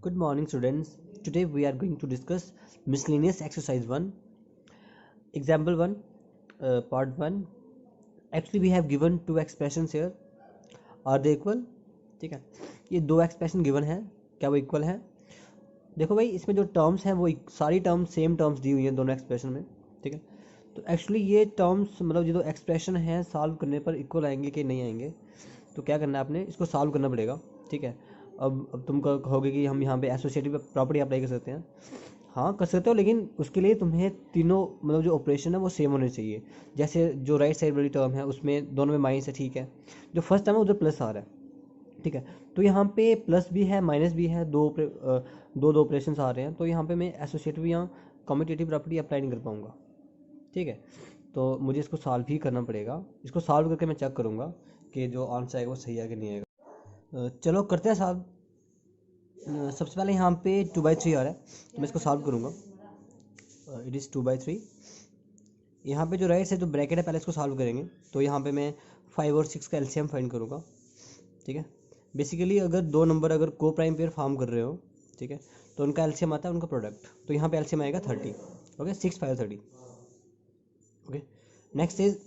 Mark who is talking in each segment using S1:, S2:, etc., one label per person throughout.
S1: Good morning, students. Today we are going to discuss miscellaneous exercise 1, example 1, part 1. Actually, we have given two expressions here. Are they equal? ठीक है, ये दो expression given है, क्या वो equal है? देखो भाई, इसमें जो टर्म्स हैं वो सारी टर्म्स सेम टर्म्स दी हुई हैं दोनों एक्सप्रेशन में. ठीक है, तो एक्चुअली ये टर्म्स मतलब ये दो एक्सप्रेशन हैं सॉल्व करने पर इक्वल आएंगे कि नहीं आएंगे. तो क्या करना है, आपने इसको सॉल्व करना पड़ेगा. ठीक है, अब तुम कहोगे कि हम यहाँ पे एसोसिएटिव प्रॉपर्टी अप्लाई कर सकते हैं. हाँ कर सकते हो, लेकिन उसके लिए तुम्हें तीनों मतलब जो ऑपरेशन है वो सेम होने चाहिए. जैसे जो राइट साइड वाली टर्म है उसमें दोनों में माइनस है. ठीक है, जो फर्स्ट टर्म है उधर प्लस आ रहा है. ठीक है, तो यहाँ पे प्लस भी है माइनस भी है, दो ऑपरेशन आ रहे हैं. तो यहाँ पे मैं एसोसिएटिव या कम्यूटेटिव प्रॉपर्टी अप्लाई नहीं कर पाऊंगा. ठीक है, तो मुझे इसको सॉल्व ही करना पड़ेगा. इसको सॉल्व करके मैं चेक करूँगा कि जो आंसर आएगा वो सही है कि नहीं आएगा. चलो करते हैं सॉल्व. सबसे पहले यहाँ पे 2/3 आ रहा है, तो मैं इसको सॉल्व करूँगा. It is 2/3. यहाँ पे जो राइट से जो ब्रैकेट है पहले इसको सॉल्व करेंगे. तो यहाँ पे मैं 5 और 6 का एलसीएम फाइंड करूँगा. ठीक है, बेसिकली अगर दो नंबर अगर को प्राइम पेयर फॉर्म कर रहे हो, ठीक है, तो उनका एलसीएम आता है उनका प्रोडक्ट. तो यहाँ पे एलसीएम आएगा 30. Okay, 6 5 30. Okay, next is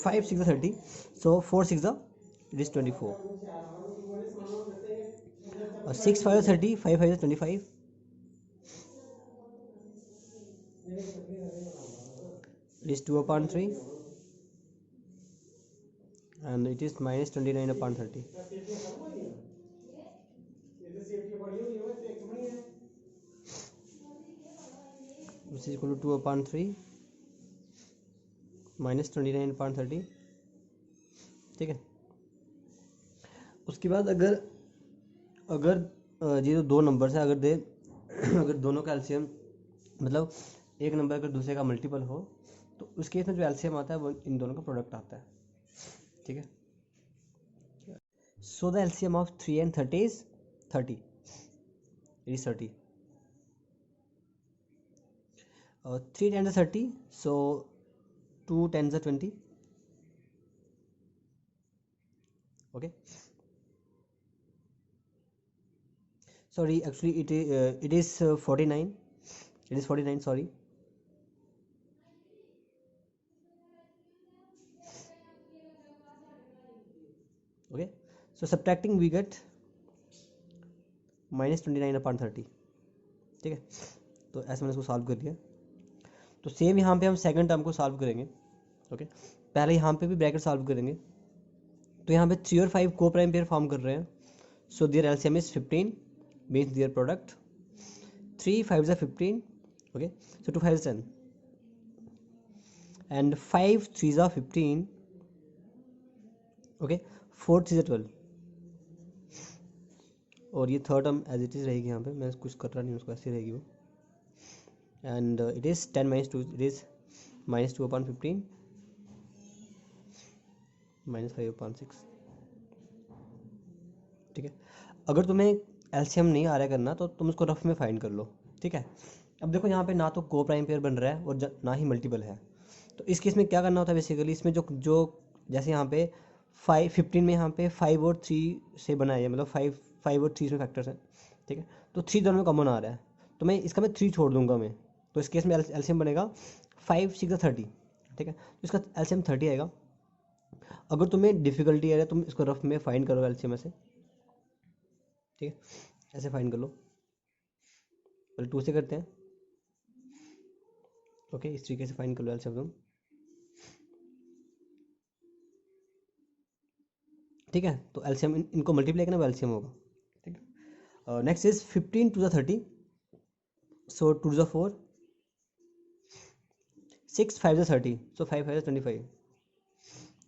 S1: 5 6 30. So 4 6 it is 24. और 6 5 30, 5 5 25. It is 2/3 and it is minus 29/30. Which is equal to 2/3 minus 29/30. ठीक है, उसके बाद अगर अगर ये जो दो नंबर्स हैं अगर अगर दोनों का एलसीएम मतलब एक नंबर अगर दूसरे का मल्टीपल हो, तो उस केस में जो एलसीएम आता है वो इन दोनों का प्रोडक्ट आता है. ठीक है, so the LCM of 3 and 30 is 30. It is 30. 3 10 30, so 2 10 20. Okay, sorry, actually it is 49. It is 49, sorry. Okay, so subtracting we get minus 29/30. ठीक है, तो ऐसे मैंने इसको सॉल्व कर दिया. तो सेम यहाँ पे हम सेकंड टर्म को सॉल्व करेंगे. ओके, पहले यहाँ पे भी ब्रैकेट सॉल्व करेंगे. तो यहाँ पे 3 और 5 को प्राइम पेयर फॉर्म कर रहे हैं. So their LCM is 15 means their product 3 5 15. Okay, so 2 5 10 and 5 3 15. Okay, 4 3 12. और ये third term as it is रहेगी. यहाँ पे मैं कुछ कर रहा नहीं, उसको ऐसे रहेगी वो. And it is 10 - 2, it is -2/15 -5/6. ठीक है, अगर तुम्हें एलसीएम नहीं आ रहा करना तो तुम उसको रफ में फाइंड कर लो. ठीक है, अब देखो यहाँ पे ना तो को प्राइम पेयर बन रहा है और ना ही मल्टीपल है. तो इस केस में क्या करना होता है बेसिकली, इसमें जो जो जैसे यहाँ पे 15 में यहाँ पे 5 और 3 से बना है, मतलब 5 और 3 इसमें फैक्टर्स हैं. ठीक है, तो 3 दोनों में कॉमन आ रहा है, तो मैं 3 छोड़ दूंगा मैं. तो इस केस में एलसीएम बनेगा 5 6 30. ठीक है, तो इसका एलसीएम 30 आएगा. अगर तुम्हें डिफिकल्टी आ रहा है तुम इसको रफ में फाइंड करो एलसीएम ऐसे. ठीक है, ऐसे फाइंड कर लो. पहले 2 से करते हैं. ओके, इस तरीके से फाइंड कर लो एलसीएम तुम. ठीक है, तो एलसीएम इनको मल्टीप्लाई करना एलसीएम होगा. ठीक है, next is 15 2 30. So 2 4, 6 5 30, so 5 5 25.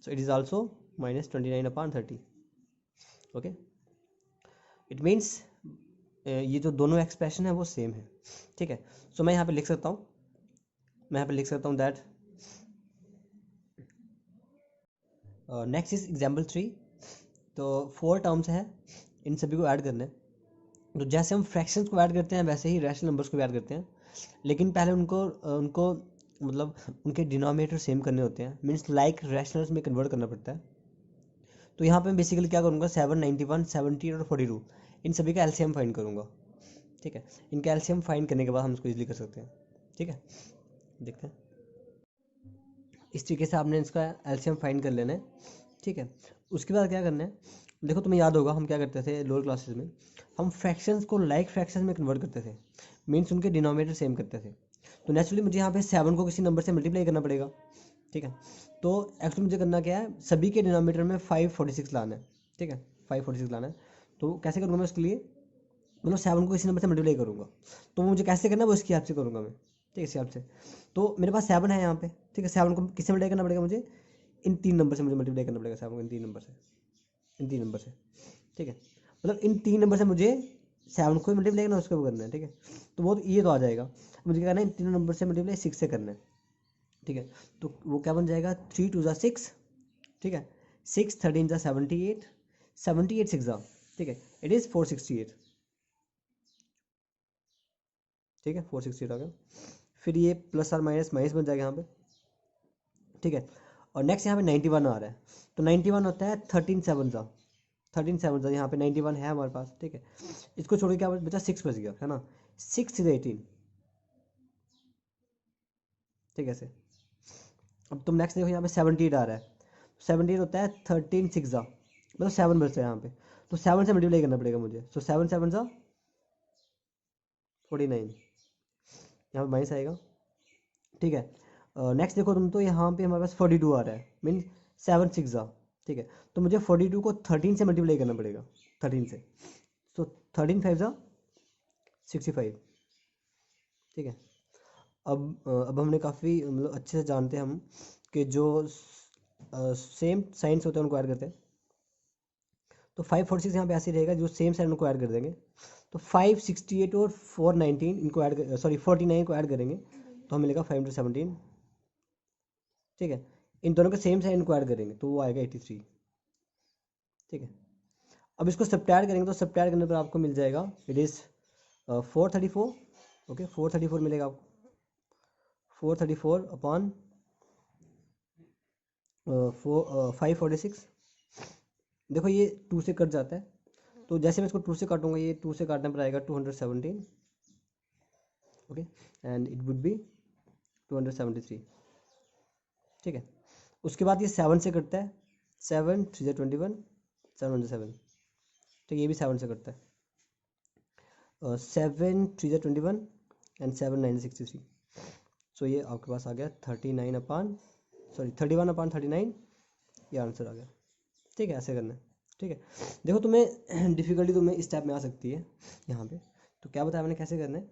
S1: So it is also minus 29/30. Okay, it means ये जो दोनों एक्सप्रेशन है वो सेम है. ठीक है, सो मैं यहाँ पे लिख सकता हूँ, दैट नेक्स्ट इज एग्जाम्पल 3. तो 4 टर्म्स हैं, इन सभी को ऐड करना है. तो जैसे हम फ्रैक्शंस को ऐड करते हैं वैसे ही रैशनल नंबर्स को ऐड करते हैं, लेकिन पहले उनको मतलब उनके डिनोमिनेटर सेम करने होते हैं. मीन्स लाइक रैशनल्स में कन्वर्ट करना पड़ता है. तो यहाँ पे मैं बेसिकली क्या करूँगा, 7 91 70 और 42 इन सभी का एलसीएम फाइंड करूँगा, ठीक है। इनका एलसीएम फाइंड करने के बाद हम इसको इजीली कर सकते हैं, ठीक है। देखते हैं, इस तरीके से आपने इसका एलसीएम फाइंड कर लेना है, ठीक है। उसके बाद क्या करना है, देखो तुम्हें याद होगा हम क्या करते थे लोअर क्लासेस में, हम फ्रैक्शंस को लाइक फ्रैक्शंस में कन्वर्ट करते थे, मीन्स उनके डिनोमिनेटर सेम करते थे। तो नेचुरली मुझे यहाँ पे 7 को किसी नंबर से मल्टीप्लाई करना पड़ेगा, ठीक है। तो एक्चुअली मुझे करना क्या है, सभी के डिनोमिनेटर में 546 लाना है, ठीक है, 546 लाना है। तो कैसे करूँगा मैं उसके लिए, मतलब 7 को किसी नंबर से मल्टीप्लाई करूँगा, तो वो मुझे कैसे करना है वो इसकी हेल्प से करूँगा मैं, ठीक है, इसी हेल्प से। तो मेरे पास 7 है यहाँ पे, ठीक है, 7 को किससे मल्टीप्लाई करना पड़ेगा मुझे, इन 3 नंबर से मुझे मल्टीप्लाई करना पड़ेगा 7 को, इन 3 नंबर से, इन 3 नंबर से, ठीक है। मतलब इन 3 नंबर से मुझे 7 को मल्टीप्लाई करना है, उसको करना है, ठीक है। तो वो ये तो आ जाएगा, मुझे क्या करना है, इन तीनों नंबर से मल्टीप्लाई 6 से करना है, ठीक है। तो वो क्या बन जाएगा, 3 2 ज़ा 6, ठीक है, 6 13 ज़ा 78, 78 6 ज़ा, ठीक है, इट इज़ 468, ठीक है, 468 आ गया। फिर ये प्लस और माइनस माइनस बन जाएगा यहाँ पे, ठीक है। और नेक्स्ट यहाँ पे 91 आ रहा है, तो 91 होता है 13 7 ज़ा, 13 7 ज़ा, यहाँ पे 91 है हमारे पास, ठीक है। इसको छोड़ के क्या बचा, 6 बच गया, है ना, 6 is 18, ठीक है। ऐसे अब तुम नेक्स्ट देखो, यहाँ पे 78 आ रहा है, 78 होता है 13 6 ज़ा, मतलब 7 बचता है यहाँ पे, तो 7 से मल्टीप्लाई करना पड़ेगा मुझे, तो 7 7 ज़ा 49, यहाँ पे माइनस आएगा, ठीक है। नेक्स्ट देखो तुम, तो यहाँ पे हमारे पास 42 आ रहा है, मीन 7 6 ज़ा, ठीक है। तो मुझे 42 को 13 से मल्टीप्लाई करना पड़ेगा, 13 से, तो 13 5 ज़ा 65, ठीक है। अब हमने काफ़ी मतलब अच्छे से जानते हैं हम कि जो सेम साइंस होते हैं उनको ऐड करते हैं, तो 546 यहाँ पे ऐसे रहेगा, जो सेम साइन उनको ऐड कर देंगे, तो 568 और 419 इनको ऐड, सॉरी 49 को ऐड करेंगे, तो हमें मिलेगा 5 into 17, ठीक है। इन दोनों के सेम साइन को ऐड करेंगे तो वो आएगा 83, ठीक है। अब इसको सब्ट्रैक्ट करेंगे, तो सब्ट्रैक्ट करने पर आपको मिल जाएगा, इट इज़ 434, ओके, 434 मिलेगा आपको, 434 अपॉन 546, देखो ये 2 से कट जाता है, तो जैसे मैं इसको 2 से काटूंगा, ये 2 से काटने पर आएगा 217, okay, and it would be 273, ठीक है। उसके बाद ये 7 से कटता है, 7 3 ज़ा 21, 7 1 ज़ा 7, ठीक है, ये भी 7 से कटता है, 7 3 ज़ा 21 एंड 7 9 63, सो ये आपके पास आ गया 39 अपान, सॉरी 31 अपान 39, ये आंसर आ गया, ठीक है। ऐसे करना है, ठीक है। देखो तुम्हें डिफ़िकल्टी तुम्हें इस टाइप में आ सकती है यहाँ पे, तो क्या बताया मैंने कैसे करना है,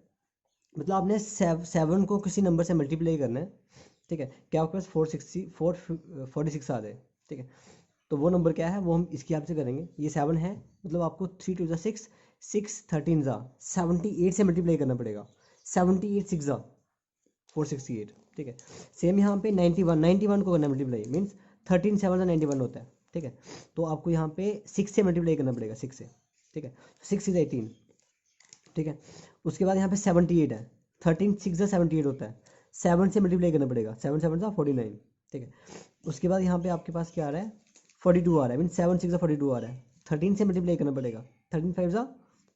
S1: मतलब आपने 7 को किसी नंबर से मल्टीप्लाई करना है, ठीक है, क्या आपके पास 46 आ जाए, ठीक है। तो वो नंबर क्या है, वो हम इसकी हेल्प से करेंगे, ये 7 है, मतलब आपको 3 2 ज़ा 6, 6 13 ज़ा 78 से मल्टीप्लाई करना पड़ेगा, 78 6 ज़ा 468, ठीक है। सेम यहाँ पे 91 को करना मल्टीप्लाई, मीन्स 13 7 ज़ा 91 होता है, ठीक है। तो आपको यहाँ पे 6 से मल्टीप्लाई करना पड़ेगा, 6 से, ठीक है, 6 is 18, ठीक है। उसके बाद यहाँ पे 78 है, 13 6 ज़ा 78 होता है, 7 से मल्टीप्लाई करना पड़ेगा, 7 7 ज़ा 49, ठीक है। उसके बाद यहाँ पे आपके पास क्या आ रहा है, 42 आ रहा है, मीन 7 6 ज़ा 42 आ रहा है, 13 से मल्टीप्लाई करना पड़ेगा, 13 5 ज़ा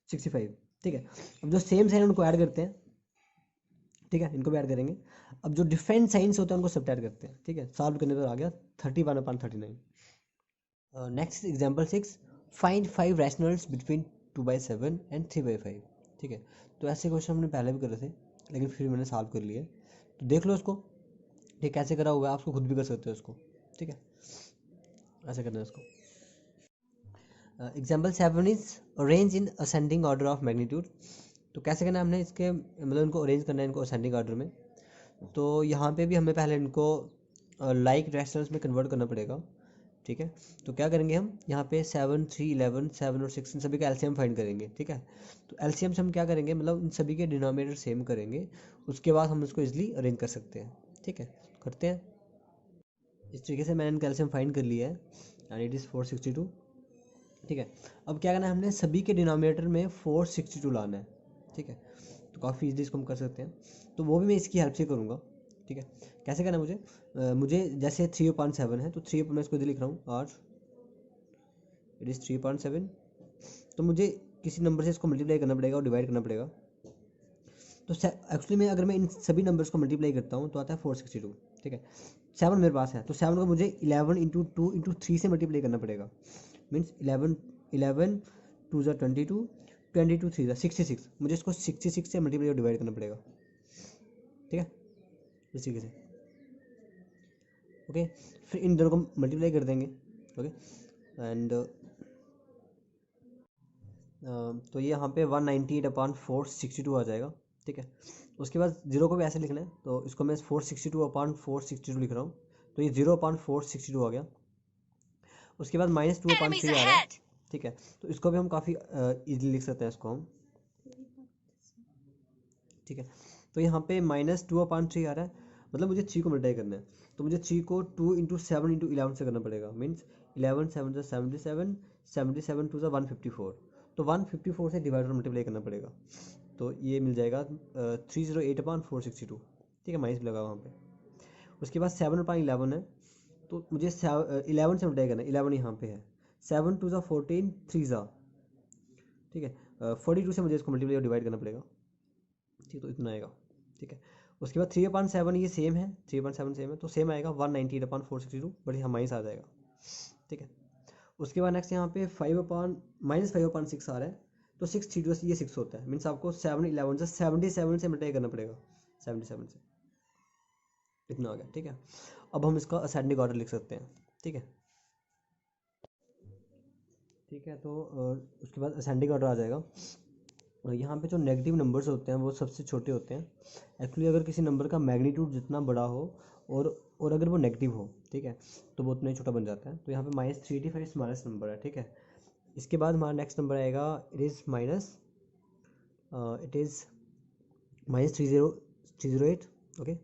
S1: 65, ठीक है। अब जो सेम साइन उनको ऐड करते हैं, ठीक है, इनको भी ऐड करेंगे। अब जो डिफरेंट साइंस होते हैं उनको सब्ट्रैक्ट करते हैं, ठीक है। सॉल्व करने पर आ गया 31 upon 39। Next example 6, find 5 rationals between 2/7 and 3/5, ठीक है। तो ऐसे क्वेश्चन हमने पहले भी करे थे, लेकिन फिर मैंने सॉल्व कर लिए, तो देख लो उसको, ठीक, कैसे करा हुआ है, आप उसको खुद भी कर सकते हो उसको, ठीक है। ऐसे करना है उसको। Example 7 is arrange in ascending order of magnitude, तो कैसे करना है हमने इसके, मतलब इनको अरेंज करना है, इनको असेंडिंग ऑर्डर में। तो यहाँ पे भी हमें पहले इनको लाइक रैशनल्स में कन्वर्ट करना पड़ेगा, ठीक है। तो क्या करेंगे हम, यहाँ पे 7 3 11 7 और 6 इन सभी का एलसीएम फाइंड करेंगे, ठीक है। तो एलसीएम से हम क्या करेंगे, मतलब इन सभी के डिनोमिनेटर सेम करेंगे, उसके बाद हम इसको इजीली अरेंज कर सकते हैं, ठीक है। करते हैं, इस तरीके से मैंने इनका एलसीएम फाइंड कर लिया है, एंड इट इज़ 462, ठीक है। अब क्या करना है, हमने सभी के डिनोमिनेटर में 462 लाना है, ठीक है। तो काफ़ी इजीली इसको हम कर सकते हैं, तो वो भी मैं इसकी हेल्प से करूँगा, ठीक है। कैसे करना है मुझे, मुझे जैसे 3/7 है, तो 3 मैं इसको इधर लिख रहा हूँ, और इट इज़ 3/7, तो मुझे किसी नंबर से इसको मल्टीप्लाई करना पड़ेगा और डिवाइड करना पड़ेगा। तो एक्चुअली में अगर मैं इन सभी नंबर्स को मल्टीप्लाई करता हूँ तो आता है 462, ठीक है। 7 मेरे पास है, तो 7 को मुझे 11 इंटू 2 इंटू 3 से मल्टीप्लाई करना पड़ेगा। मीन्स 11 2 ज़ा 22, 22 3 ज़ा 66, मुझे इसको 66 से मल्टीप्लाई और डिवाइड करना पड़ेगा, ठीक है, इस तरीके से। ओके, फिर इन दोनों को मल्टीप्लाई कर देंगे। ओके, एंड तो ये यहाँ पे 198/462 आ जाएगा, ठीक है। उसके बाद जीरो को भी ऐसे लिखना है, तो इसको मैं 462/462 लिख रहा हूँ, तो ये 0/462 आ गया। उसके बाद -2/3 आ रहा है, ठीक है, तो इसको भी हम काफ़ी इजीली लिख सकते हैं इसको हम, ठीक है। तो यहाँ पे -2/3 आ रहा है, मतलब मुझे 3 को मल्टीप्लाई करना है, तो मुझे 3 को 2 इंटू 7 इंटू 11 से करना पड़ेगा। मीन्स 11 7 ज़ा 77, 77 2 ज़ा 154, तो 154 से डिवाइड और मल्टीप्लाई करना पड़ेगा, तो ये मिल जाएगा 308/462, ठीक है, माइनस भी लगा वहाँ पे। उसके बाद 7/11 है, तो मुझे 11 से मल्टीप्लाई करना है, 11 यहाँ पे है, 7 2 ज़ा 14, 3 ज़ा, ठीक है, 42 से मुझे इसको मल्टीप्लाई और डिवाइड करना पड़ेगा, ठीक, तो इतना आएगा, ठीक है। उसके बाद 3/7 ये सेम है, 3/7 सेम है, तो सेम आएगा 198/462, बट यहाँ माइनस आ जाएगा, ठीक है। उसके बाद नेक्स्ट यहाँ पे -5/6 आ रहा है, तो 6 3 ये 6 होता है। मीन्स आपको 7 11 से 77 से मल्टीप्लाई करना पड़ेगा, 77 से, इतना आ गया, ठीक है। अब हम इसका असेंडिंग ऑर्डर लिख सकते हैं, ठीक है, ठीक है। तो उसके बाद असेंडिंग ऑर्डर आ जाएगा। और यहाँ पे जो नेगेटिव नंबर्स होते हैं वो सबसे छोटे होते हैं। एक्चुअली अगर किसी नंबर का मैग्नीट्यूड जितना बड़ा हो और अगर वो नेगेटिव हो, ठीक है, तो वो उतना ही छोटा बन जाता है। तो यहाँ पे -385 स्मॉलेस्ट नंबर है, ठीक है। इसके बाद हमारा नेक्स्ट नंबर आएगा, इट इज़ -308, ओके,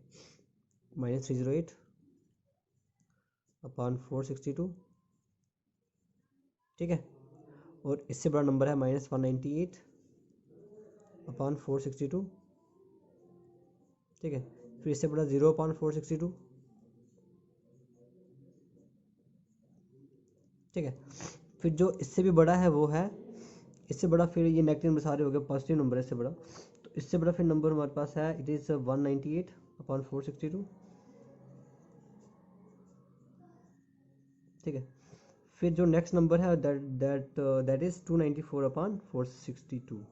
S1: -308/462, ठीक है। और इससे बड़ा नंबर है -198/462, ठीक है। फिर इससे बड़ा 0/462, ठीक है। फिर जो इससे भी बड़ा है वो है, इससे बड़ा, फिर ये नेगेटिव नंबर सारे हो गए, पॉजिटिव नंबर है इससे बड़ा, तो इससे बड़ा फिर नंबर हमारे पास है, इट इज़ 198/462, ठीक है। फिर जो नेक्स्ट नंबर है दैट इज़ 294/462,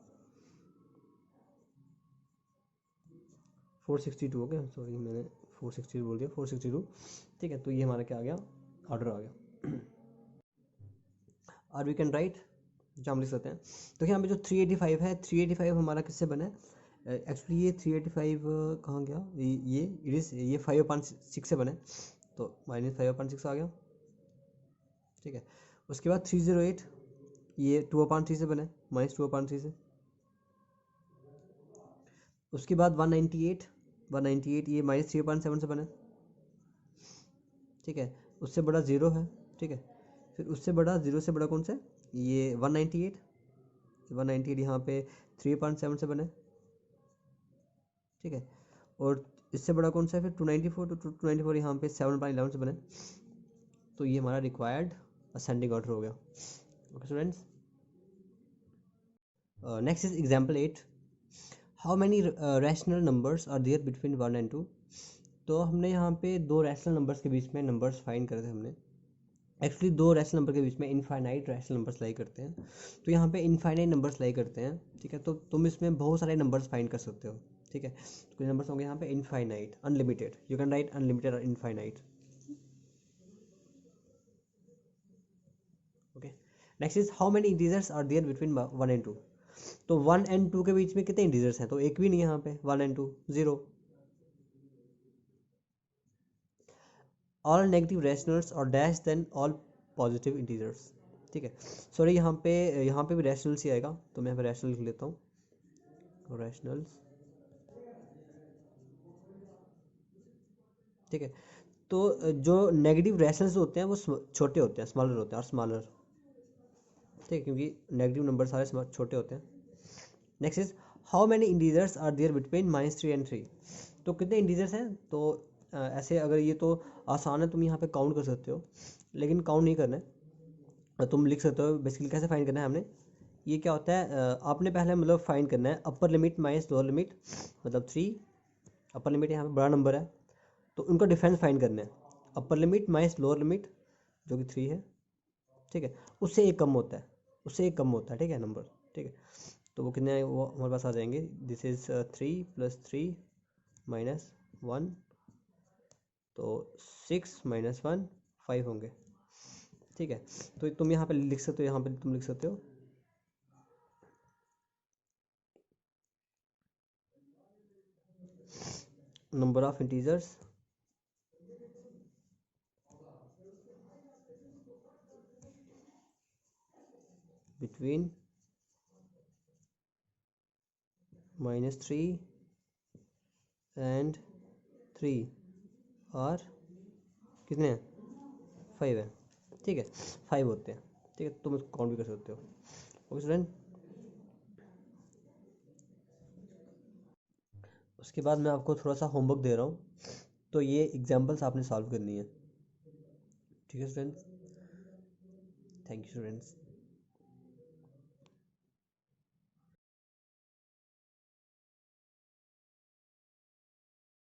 S1: 462, ओके, सॉरी मैंने 460 बोल दिया, 462, ठीक है। तो ये हमारा क्या आ गया, ऑर्डर आ गया। और वी कैन राइट, जो हम लिख सकते हैं। तो यहाँ पे जो 385 है, 385 हमारा किससे बना है, एक्चुअली ये 385 कहाँ गया, ये 5/6 से बना है, तो -5/6 आ गया, ठीक है। उसके बाद 308 ये 2/3 से बना है, -2/3 से। उसके बाद 198 ये -3/7 से बना है, ठीक है। उससे बड़ा 0 है, ठीक है। फिर उससे बड़ा, 0 से बड़ा कौन सा है, ये 198 यहाँ पे 3/7 से बना है, ठीक है। और इससे बड़ा कौन सा है फिर 294, तो 294 यहाँ पे 7/11 से बना है, तो ये हमारा रिक्वायर्ड असेंडिंग ऑर्डर हो गया। Okay students, next is example 8, how many rational numbers are there between 1 and 2। तो हमने यहाँ पे दो रैशनल नंबर्स के बीच में नंबर्स फाइंड करे थे हमने। एक्चुअली दो रैशनल नंबर के बीच में इनफाइनाइट रैशनल नंबर्स लाई करते हैं, तो यहाँ पे इनफाइनाइट नंबर्स लाई करते हैं, ठीक है। तो तुम इसमें बहुत सारे नंबर्स फाइंड कर सकते हो, ठीक है। तो कुछ नंबर्स होंगे यहाँ पे infinite, unlimited, you can write unlimited और infinite, okay. Next is how many integers are there between 1 and 2। तो 1 and 2 के बीच में कितने इंटीजर्स हैं, तो एक भी नहीं है यहाँ पे, 1 and 2 0। ऑल नेगेटिव रैशनल्स और dash then all positive integers, ठीक है। सॉरी यहाँ पे भी रैशनल्स ही आएगा, तो मैं यहाँ पे रैशनल लिख लेता हूँ, रैशनल्स, ठीक है। तो जो नेगेटिव रैशनल्स होते हैं वो छोटे होते हैं, स्मॉलर होते हैं, और स्मॉलर, ठीक है, क्योंकि नेगेटिव नंबर सारे छोटे होते हैं। Next is how many integers are there between -3 and 3। तो कितने इंटीजर्स हैं, तो ऐसे अगर ये तो आसान है, तुम यहाँ पे काउंट कर सकते हो, लेकिन काउंट नहीं करना है, तुम लिख सकते हो। बेसिकली कैसे फाइंड करना है हमने, ये क्या होता है, आपने पहले मतलब फाइंड करना है upper limit minus lower limit, मतलब 3, अपर लिमिट यहाँ पे बड़ा नंबर है तो उनका डिफरेंस फाइंड करना है। Upper limit minus lower limit जो कि 3 है, ठीक है, उससे एक कम होता है, उससे एक कम होता है, ठीक है नंबर, ठीक है। तो वो कितने वो हमारे पास आ जाएंगे, दिस इज 3 + 3 - 1, तो 6 - 1 5 होंगे, ठीक है। तो तुम यहाँ पे लिख सकते हो, यहाँ पे तुम लिख सकते हो number of integers between -3 and 3 और कितने हैं, 5 है, ठीक है, 5 होते हैं, ठीक है, तुम इसको काउंट भी कर सकते हो। ओके स्टूडेंट, उसके बाद मैं आपको थोड़ा सा होमवर्क दे रहा हूँ, तो ये एग्जाम्पल्स आपने सॉल्व करनी है, ठीक है स्टूडेंट्स। Thank you students.